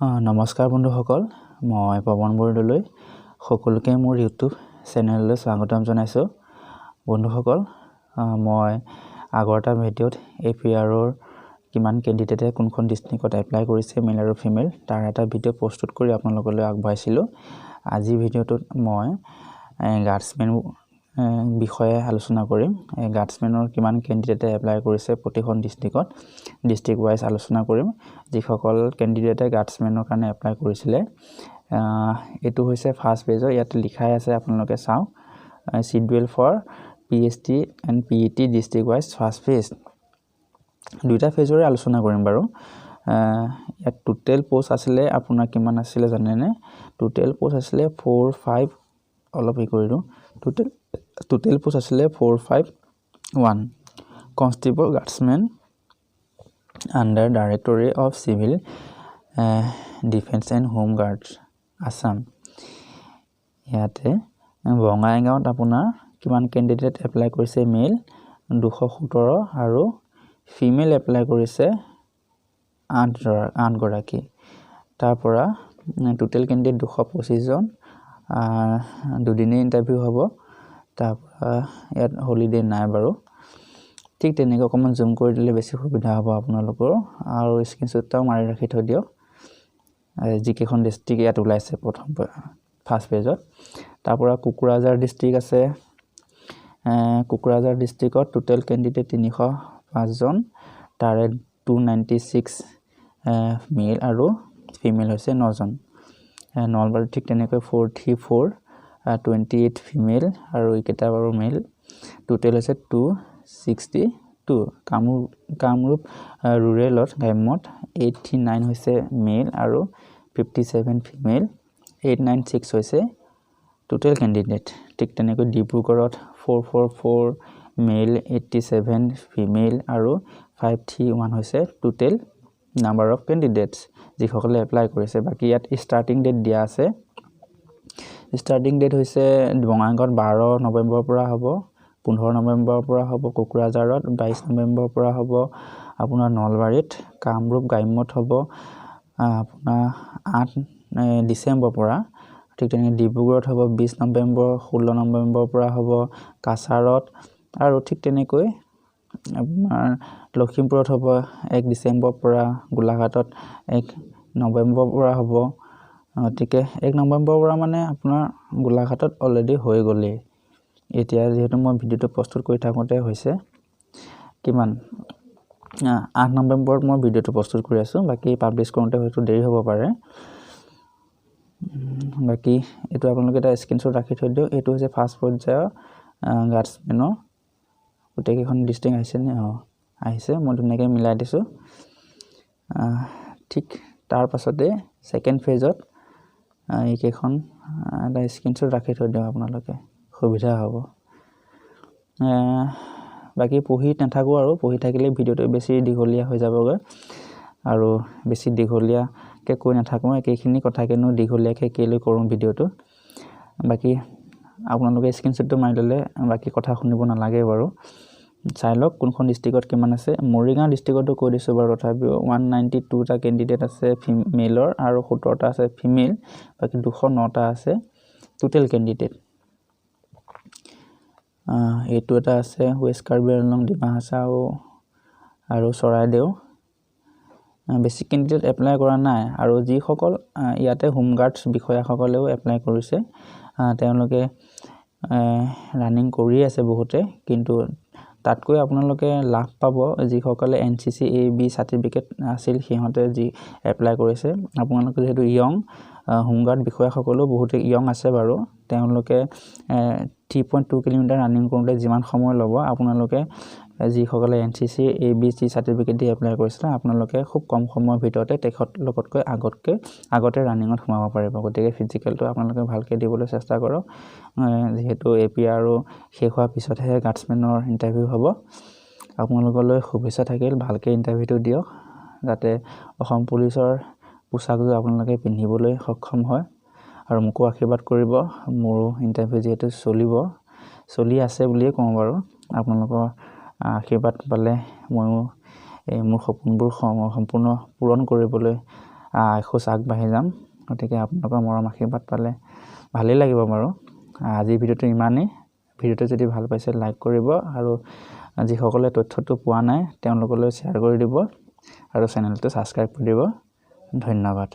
নমস্কাৰ বন্ধুসকল, মই পৱন বৰদলৈ সকলোকে মোৰ ইউটিউব চেনেললৈ স্বাগতম জনাইছোঁ। বন্ধুসকল, মই আগৰ এটা ভিডিঅ'ত APRৰ কিমান কেণ্ডিডেটে কোনখন ডিষ্ট্ৰিক্টত এপ্লাই কৰিছে মেল আৰু ফিমেল তাৰ এটা ভিডিঅ' প্ৰস্তুত কৰি আপোনালোকলৈ আগবঢ়াইছিলোঁ। আজি ভিডিঅ'টোত মই গাৰ্ডছমেন বিষয়ে আলোচনা কৰিম। গাৰ্ডছমেনৰ কিমান কেণ্ডিডেটে এপ্লাই কৰিছে প্ৰতিখন ডিষ্ট্ৰিক্টত ডিষ্ট্ৰিক্ট ৱাইজ আলোচনা কৰিম। যিসকল কেণ্ডিডেটে গাৰ্ডছমেনৰ কাৰণে এপ্লাই কৰিছিলে এইটো হৈছে ফাৰ্ষ্ট পেজৰ, ইয়াত লিখাই আছে আপোনালোকে চাওক, schedule for PST and PET district wise first page. দুইটা পেজৰে আলোচনা কৰিম বাৰু। ইয়াত টোটেল পোষ্ট আছিলে আপোনাৰ কিমান আছিলে জানেনে? টোটেল পোষ্ট আছিলে 451, অলপ কৰি দিওঁ। টোটেল পোষ্ট আছিলে 451 constable guardsmen under directorate of civil defence and home guards Assam. ইয়াতে বঙাইগাঁৱত আপোনাৰ কিমান কেণ্ডিডেট এপ্লাই কৰিছে? মেল 217 আৰু ফিমেল এপ্লাই কৰিছে 8 গৰাকী। তাৰ পৰা টোটেল কেণ্ডিডেট 225 জন। দুদিনেই ইণ্টাৰভিউ হ'ব। তাৰপৰা ইয়াত হলিডে নাই বাৰু। ঠিক তেনেকৈ অকণমান জুম কৰি দিলে বেছি সুবিধা হ'ব আপোনালোকৰ, আৰু স্ক্ৰীনশ্বটটাও মাৰি ৰাখি থৈ দিয়ক যিকেইখন ডিষ্ট্ৰিক্ট ইয়াত ওলাইছে প্ৰথম ফাৰ্ষ্ট পেজত। তাৰপৰা কোকৰাঝাৰ ডিষ্ট্ৰিক্ট আছে। কোকৰাঝাৰ ডিষ্ট্ৰিক্টত টোটেল কেণ্ডিডেট 305 জন, তাৰে 296 মেল আৰু ফিমেল হৈছে 9 জন। নলবাৰীত ঠিক তেনেকৈ 44 28 ফিমেল আৰু এইকেইটা বাৰু মেল। টোটেল হৈছে 262। কামৰূপ ৰুৰেলত গ্ৰাম্যত 89 হৈছে মেল আৰু 57 ফিমেল, 896 হৈছে টোটেল কেণ্ডিডেট। ঠিক তেনেকৈ ডিব্ৰুগড়ত 444 মেল, 87 ফিমেল আৰু 531 হৈছে টোটেল নাম্বাৰ অফ কেণ্ডিডেটছ যিসকলে এপ্লাই কৰিছে। বাকী ইয়াত ষ্টাৰ্টিং ডেট দিয়া আছে। ষ্টাৰ্টিং ডেট হৈছে বঙাইগাঁৱত 12 নৱেম্বৰৰ পৰা হ'ব, 15 নৱেম্বৰৰ পৰা হ'ব, কোকৰাঝাৰত 22 নৱেম্বৰৰ পৰা হ'ব, আপোনাৰ নলবাৰীত কামৰূপ গ্ৰাম্যত হ'ব আপোনাৰ 8 ডিচেম্বৰৰ পৰা। ঠিক তেনেকৈ ডিব্ৰুগড়ত হ'ব 20 নৱেম্বৰ, 16 নৱেম্বৰৰ পৰা হ'ব, কাছাৰত আৰু ঠিক তেনেকৈ আপোনাৰ লখিমপুৰত হ'ব 1 ডিচেম্বৰৰ পৰা, গোলাঘাটত 1 নৱেম্বৰৰ পৰা হ'ব। গতিকে 1 নৱেম্বৰৰ পৰা মানে আপোনাৰ গোলাঘাটত অলৰেডি হৈ গ'লেই। এতিয়া যিহেতু মই ভিডিঅ'টো প্ৰস্তুত কৰি থাকোঁতে হৈছে কিমান 8 নৱেম্বৰত মই ভিডিঅ'টো প্ৰস্তুত কৰি আছোঁ। বাকী পাব্লিছ কৰোঁতে হয়তো দেৰি হ'ব পাৰে। বাকী এইটো আপোনালোকে এটা স্ক্ৰীনশ্বট ৰাখি থৈ দিয়ক। এইটো হৈছে ফাৰ্ষ্ট পৰ্যায়ৰ গাৰ্ডছমেনৰ গোটেইকেইখন ডিষ্ট্ৰিক্ট আহিছেনে? আহিছে, মই ধুনীয়াকৈ মিলাই দিছোঁ। ঠিক তাৰ পাছতে ছেকেণ্ড ফেজত এইকেইখন এটা স্ক্ৰীনশ্বট ৰাখি থৈ দিয়ক, আপোনালোকে সুবিধা হ'ব। বাকী পঢ়ি নাথাকোঁ আৰু, পঢ়ি থাকিলে ভিডিঅ'টো বেছি দীঘলীয়া হৈ যাবগৈ, আৰু বেছি দীঘলীয়াকৈ কৈ নাথাকোঁ। একেইখিনি কথাকেনো দীঘলীয়াকৈ কেলৈ কৰোঁ ভিডিঅ'টো। বাকী আপোনালোকে স্ক্ৰীনশ্বটটো মাৰি ল'লে বাকী কথা শুনিব নালাগে বাৰু। চাই লওক কোনখন ডিষ্ট্ৰিক্টত কিমান আছে। মৰিগাঁও ডিষ্ট্ৰিক্টতো কৈ দিছোঁ বাৰু। তথাপিও 192টা কেণ্ডিডেট আছে মেলৰ আৰু 17টা আছে ফিমেল। বাকী 209টা আছে টোটেল কেণ্ডিডেট। এইটো এটা আছে ৱেষ্ট কাৰ্বি আংলং, ডিমা হাছাও আৰু চৰাইদেউ। বেছি কেণ্ডিডেট এপ্লাই কৰা নাই, আৰু যিসকল ইয়াতে হোমগাৰ্ডছ বিষয়াসকলেও এপ্লাই কৰিছে তেওঁলোকে ৰানিং কৰি আছে বহুতে, কিন্তু তাতকৈ আপোনালোকে লাভ পাব যিসকলে NCC AB চাৰ্টিফিকেট আছিল, সিহঁতে যি এপ্লাই কৰিছে। আপোনালোকে যিহেতু য়ং, হোমগাৰ্ড বিষয়াসকলেও বহুতে য়ং আছে বাৰু। তেওঁলোকে 3.2 কিলোমিটাৰ ৰানিং কৰোঁতে যিমান সময় ল'ব, আপোনালোকে যিসকলে NCC ABC চাৰ্টিফিকেট দি এপ্লাই কৰিছিলে আপোনালোকে খুব কম সময়ৰ ভিতৰতে তেখেতলোকতকৈ আগতে ৰানিঙত সোমাব পাৰিব। গতিকে ফিজিকেলটো আপোনালোকে ভালকৈ দিবলৈ চেষ্টা কৰক, যিহেতু APRও শেষ হোৱাৰ পিছতহে গাৰ্ডছমেনৰ ইণ্টাৰভিউ হ'ব। আপোনালোকলৈ শুভেচ্ছা থাকিল, ভালকৈ ইণ্টাৰভিউটো দিয়ক যাতে অসম পুলিচৰ পোচাকযোৰ আপোনালোকে পিন্ধিবলৈ সক্ষম হয়। আৰু মোকো আশীৰ্বাদ কৰিব, মোৰো ইণ্টাৰভিউ যিহেতু চলি আছে বুলিয়ে কওঁ বাৰু। আপোনালোকৰ আশীৰ্বাদ পালে ময়ো মোৰ সপোনবোৰ সম্পূৰ্ণ পূৰণ কৰিবলৈ এখোজ আগবাঢ়ি যাম। গতিকে আপোনালোকৰ মৰম আশীৰ্বাদ পালে ভালেই লাগিব বাৰু। আজিৰ ভিডিঅ'টো ইমানেই। ভিডিঅ'টো যদি ভাল পাইছে লাইক কৰিব আৰু যিসকলে তথ্যটো পোৱা নাই তেওঁলোকলৈ শ্বেয়াৰ কৰি দিব আৰু চেনেলটো ছাবস্ক্ৰাইব কৰি দিব। ধন্যবাদ।